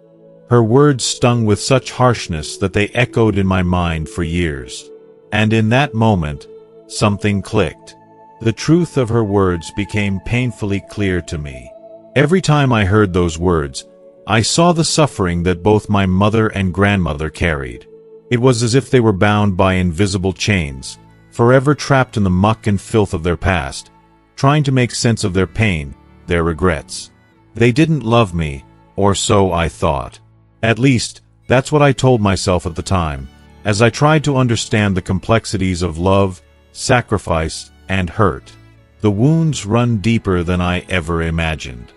Her words stung with such harshness that they echoed in my mind for years. And in that moment, something clicked. The truth of her words became painfully clear to me. Every time I heard those words, I saw the suffering that both my mother and grandmother carried. It was as if they were bound by invisible chains, forever trapped in the muck and filth of their past, trying to make sense of their pain, their regrets. They didn't love me, or so I thought. At least, that's what I told myself at the time, as I tried to understand the complexities of love, sacrifice, and hurt. The wounds run deeper than I ever imagined.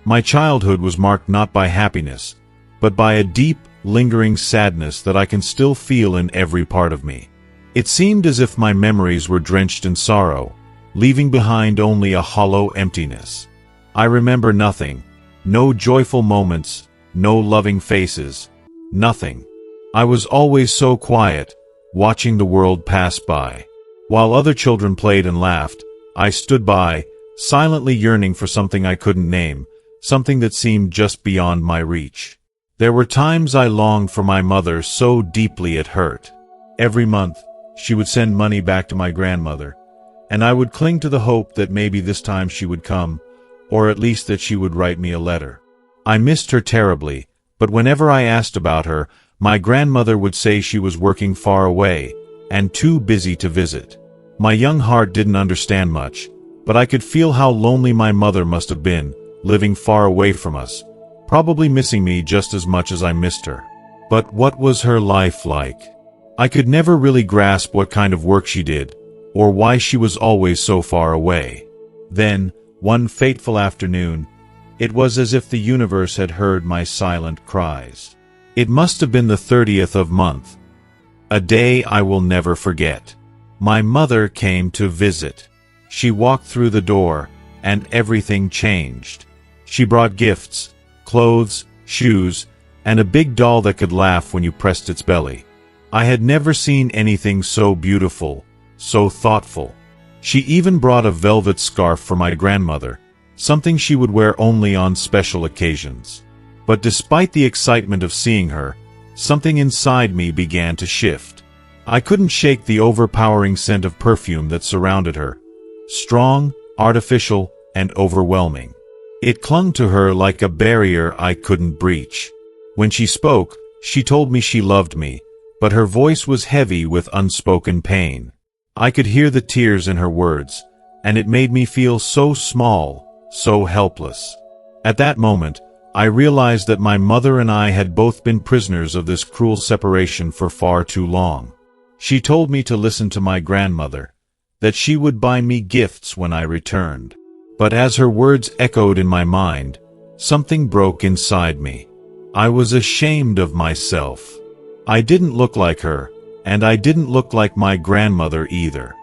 My childhood was marked not by happiness, but by a deep, lingering sadness that I can still feel in every part of me. It seemed as if my memories were drenched in sorrow, leaving behind only a hollow emptiness. I remember nothing, no joyful moments, no loving faces, nothing. I was always so quiet, watching the world pass by. While other children played and laughed, I stood by, silently yearning for something I couldn't name, something that seemed just beyond my reach. There were times I longed for my mother so deeply it hurt. Every month, she would send money back to my grandmother, and I would cling to the hope that maybe this time she would come, or at least that she would write me a letter. I missed her terribly, but whenever I asked about her, my grandmother would say she was working far away, and too busy to visit. My young heart didn't understand much, but I could feel how lonely my mother must have been, living far away from us, probably missing me just as much as I missed her. But what was her life like? I could never really grasp what kind of work she did, or why she was always so far away. Then, one fateful afternoon, it was as if the universe had heard my silent cries. It must have been the 30th of month, a day I will never forget. My mother came to visit. She walked through the door, and everything changed. She brought gifts, clothes, shoes, and a big doll that could laugh when you pressed its belly. I had never seen anything so beautiful, so thoughtful. She even brought a velvet scarf for my grandmother, something she would wear only on special occasions. But despite the excitement of seeing her, something inside me began to shift. I couldn't shake the overpowering scent of perfume that surrounded her, strong, artificial, and overwhelming. It clung to her like a barrier I couldn't breach. When she spoke, she told me she loved me, but her voice was heavy with unspoken pain. I could hear the tears in her words, and it made me feel so small, so helpless. At that moment, I realized that my mother and I had both been prisoners of this cruel separation for far too long. She told me to listen to my grandmother, that she would buy me gifts when I returned. But as her words echoed in my mind, something broke inside me. I was ashamed of myself. I didn't look like her, and I didn't look like my grandmother either.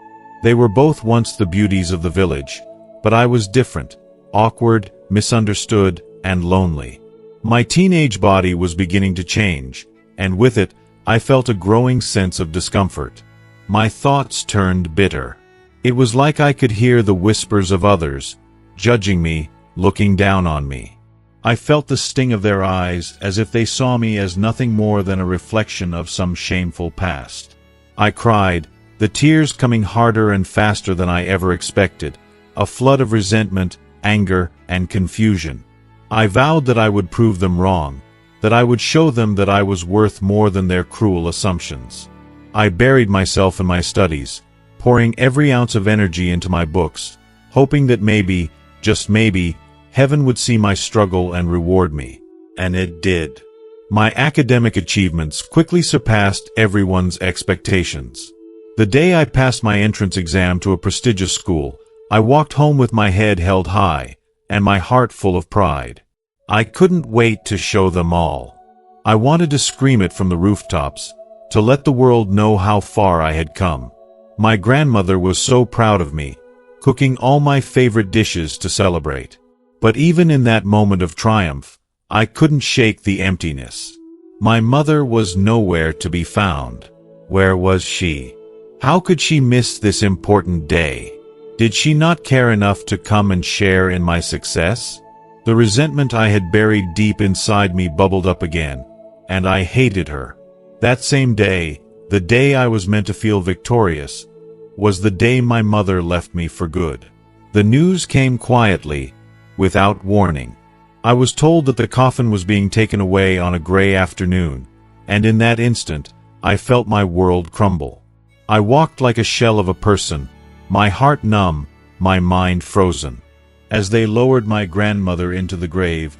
They were both once the beauties of the village, but I was different, awkward, misunderstood, and lonely. My teenage body was beginning to change, and with it, I felt a growing sense of discomfort. My thoughts turned bitter. It was like I could hear the whispers of others, judging me, looking down on me. I felt the sting of their eyes as if they saw me as nothing more than a reflection of some shameful past. I cried, the tears coming harder and faster than I ever expected, a flood of resentment, anger, and confusion. I vowed that I would prove them wrong, that I would show them that I was worth more than their cruel assumptions. I buried myself in my studies, pouring every ounce of energy into my books, hoping that maybe, just maybe, heaven would see my struggle and reward me. And it did. My academic achievements quickly surpassed everyone's expectations. The day I passed my entrance exam to a prestigious school, I walked home with my head held high, and my heart full of pride. I couldn't wait to show them all. I wanted to scream it from the rooftops, to let the world know how far I had come. My grandmother was so proud of me, cooking all my favorite dishes to celebrate. But even in that moment of triumph, I couldn't shake the emptiness. My mother was nowhere to be found. Where was she? How could she miss this important day? Did she not care enough to come and share in my success? The resentment I had buried deep inside me bubbled up again, and I hated her. That same day, the day I was meant to feel victorious, was the day my mother left me for good. The news came quietly, without warning. I was told that the coffin was being taken away on a gray afternoon, and in that instant, I felt my world crumble. I walked like a shell of a person, my heart numb, my mind frozen. As they lowered my grandmother into the grave,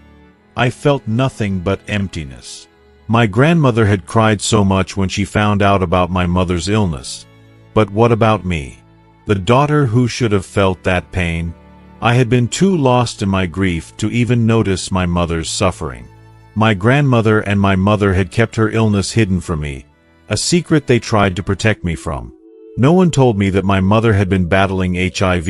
I felt nothing but emptiness. My grandmother had cried so much when she found out about my mother's illness. But what about me? The daughter who should have felt that pain? I had been too lost in my grief to even notice my mother's suffering. My grandmother and my mother had kept her illness hidden from me, a secret they tried to protect me from. No one told me that my mother had been battling HIV,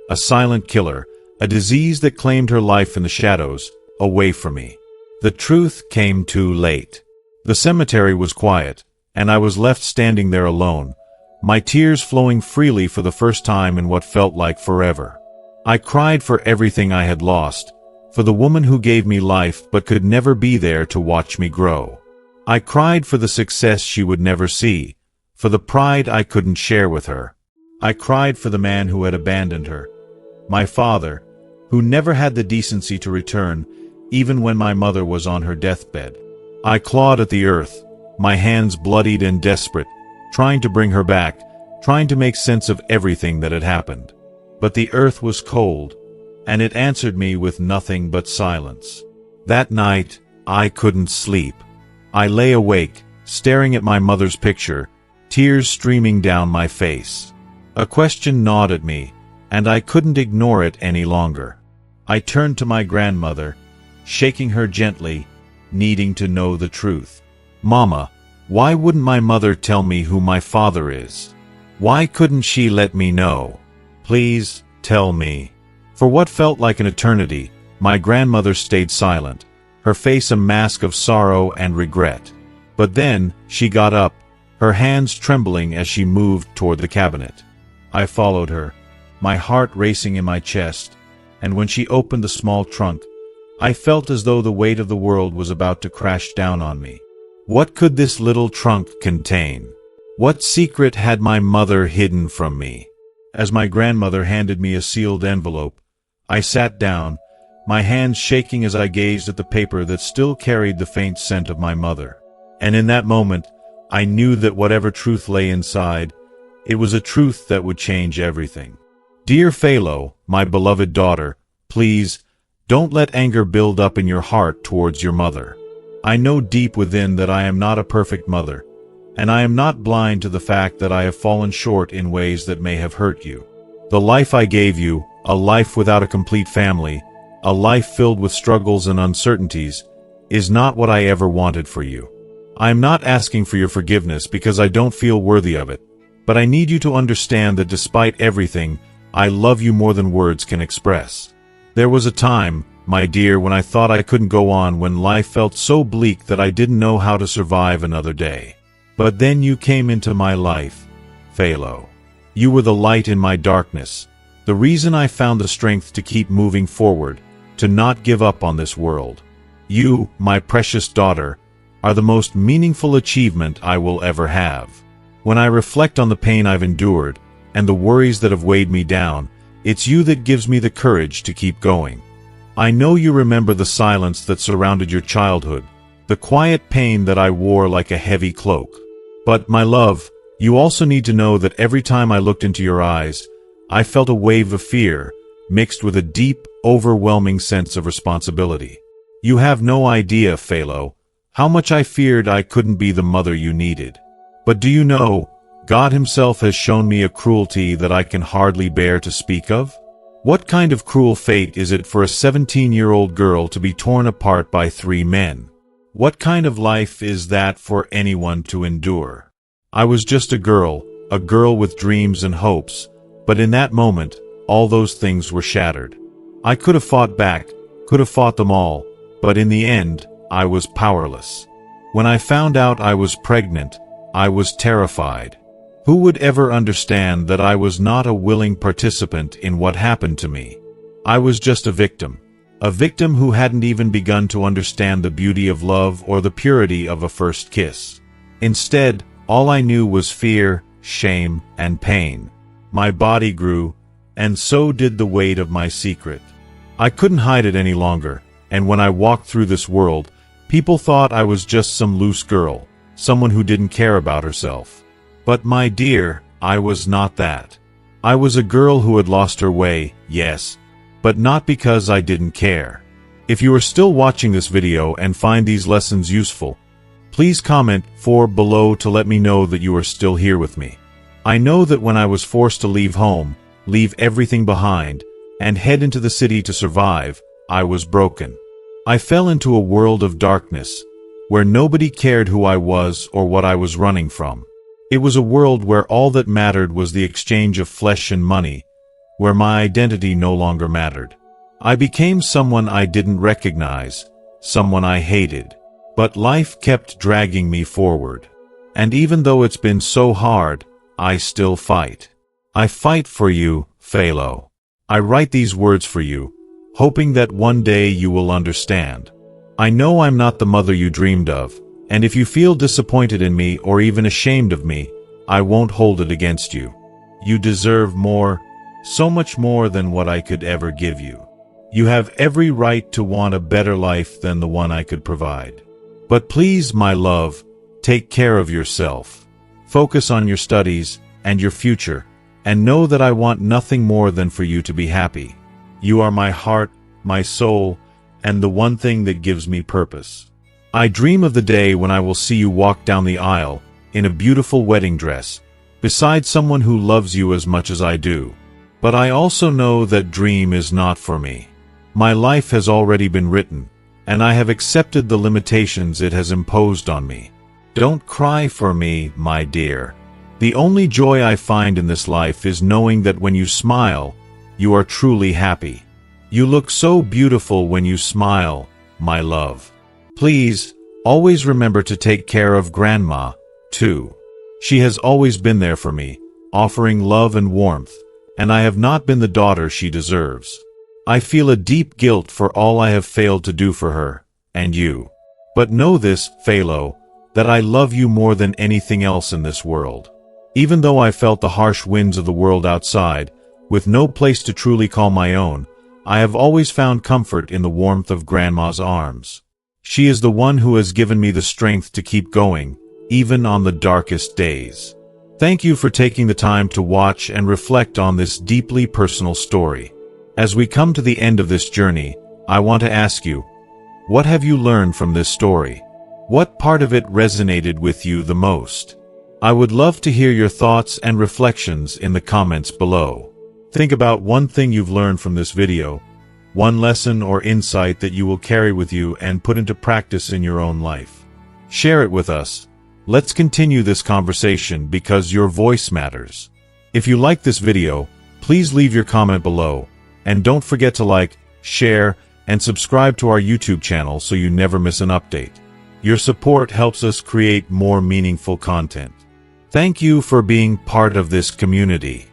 a silent killer, a disease that claimed her life in the shadows, away from me. The truth came too late. The cemetery was quiet, and I was left standing there alone, my tears flowing freely for the first time in what felt like forever. I cried for everything I had lost, for the woman who gave me life but could never be there to watch me grow. I cried for the success she would never see, for the pride I couldn't share with her. I cried for the man who had abandoned her, my father, who never had the decency to return, even when my mother was on her deathbed. I clawed at the earth, my hands bloodied and desperate, trying to bring her back, trying to make sense of everything that had happened. But the earth was cold, and it answered me with nothing but silence. That night, I couldn't sleep. I lay awake, staring at my mother's picture, tears streaming down my face. A question gnawed at me, and I couldn't ignore it any longer. I turned to my grandmother, shaking her gently, needing to know the truth. Mama, why wouldn't my mother tell me who my father is? Why couldn't she let me know? Please, tell me. For what felt like an eternity, my grandmother stayed silent, her face a mask of sorrow and regret. But then, she got up, her hands trembling as she moved toward the cabinet. I followed her, my heart racing in my chest, and when she opened the small trunk, I felt as though the weight of the world was about to crash down on me. What could this little trunk contain? What secret had my mother hidden from me? As my grandmother handed me a sealed envelope, I sat down, my hands shaking as I gazed at the paper that still carried the faint scent of my mother. And in that moment, I knew that whatever truth lay inside, it was a truth that would change everything. Dear Phalo, my beloved daughter, please, don't let anger build up in your heart towards your mother. I know deep within that I am not a perfect mother, and I am not blind to the fact that I have fallen short in ways that may have hurt you. The life I gave you, a life without a complete family, a life filled with struggles and uncertainties, is not what I ever wanted for you. I am not asking for your forgiveness because I don't feel worthy of it, but I need you to understand that despite everything, I love you more than words can express. There was a time, my dear, when I thought I couldn't go on, when life felt so bleak that I didn't know how to survive another day. But then you came into my life, Phalo. You were the light in my darkness, the reason I found the strength to keep moving forward, to not give up on this world. You, my precious daughter, are the most meaningful achievement I will ever have. When I reflect on the pain I've endured, and the worries that have weighed me down, it's you that gives me the courage to keep going. I know you remember the silence that surrounded your childhood, the quiet pain that I wore like a heavy cloak. But, my love, you also need to know that every time I looked into your eyes, I felt a wave of fear, mixed with a deep, overwhelming sense of responsibility. You have no idea, Phalo, how much I feared I couldn't be the mother you needed. But do you know, God Himself has shown me a cruelty that I can hardly bear to speak of? What kind of cruel fate is it for a 17-year-old girl to be torn apart by 3 men? What kind of life is that for anyone to endure? I was just a girl with dreams and hopes, but in that moment, all those things were shattered. I could have fought back, could have fought them all, but in the end, I was powerless. When I found out I was pregnant, I was terrified. Who would ever understand that I was not a willing participant in what happened to me? I was just a victim who hadn't even begun to understand the beauty of love or the purity of a first kiss. Instead, all I knew was fear, shame, and pain. My body grew, and so did the weight of my secret. I couldn't hide it any longer, and when I walked through this world, people thought I was just some loose girl, someone who didn't care about herself. But my dear, I was not that. I was a girl who had lost her way, yes, but not because I didn't care. If you are still watching this video and find these lessons useful, please comment 4 below to let me know that you are still here with me. I know that when I was forced to leave home, leave everything behind, and head into the city to survive, I was broken. I fell into a world of darkness, where nobody cared who I was or what I was running from. It was a world where all that mattered was the exchange of flesh and money, where my identity no longer mattered. I became someone I didn't recognize, someone I hated. But life kept dragging me forward. And even though it's been so hard, I still fight. I fight for you, Phalo. I write these words for you, hoping that one day you will understand. I know I'm not the mother you dreamed of, and if you feel disappointed in me or even ashamed of me, I won't hold it against you. You deserve more, so much more than what I could ever give you. You have every right to want a better life than the one I could provide. But please, my love, take care of yourself. Focus on your studies and your future, and know that I want nothing more than for you to be happy. You are my heart, my soul, and the one thing that gives me purpose. I dream of the day when I will see you walk down the aisle in a beautiful wedding dress, beside someone who loves you as much as I do. But I also know that dream is not for me. My life has already been written, and I have accepted the limitations it has imposed on me. Don't cry for me, my dear. The only joy I find in this life is knowing that when you smile, you are truly happy. You look so beautiful when you smile, my love. Please, always remember to take care of Grandma, too. She has always been there for me, offering love and warmth, and I have not been the daughter she deserves. I feel a deep guilt for all I have failed to do for her, and you. But know this, Phalo, that I love you more than anything else in this world. Even though I felt the harsh winds of the world outside, with no place to truly call my own, I have always found comfort in the warmth of Grandma's arms. She is the one who has given me the strength to keep going, even on the darkest days. Thank you for taking the time to watch and reflect on this deeply personal story. As we come to the end of this journey, I want to ask you, what have you learned from this story? What part of it resonated with you the most? I would love to hear your thoughts and reflections in the comments below. Think about one thing you've learned from this video, one lesson or insight that you will carry with you and put into practice in your own life. Share it with us. Let's continue this conversation because your voice matters. If you like this video, please leave your comment below. And don't forget to like, share, and subscribe to our YouTube channel so you never miss an update. Your support helps us create more meaningful content. Thank you for being part of this community.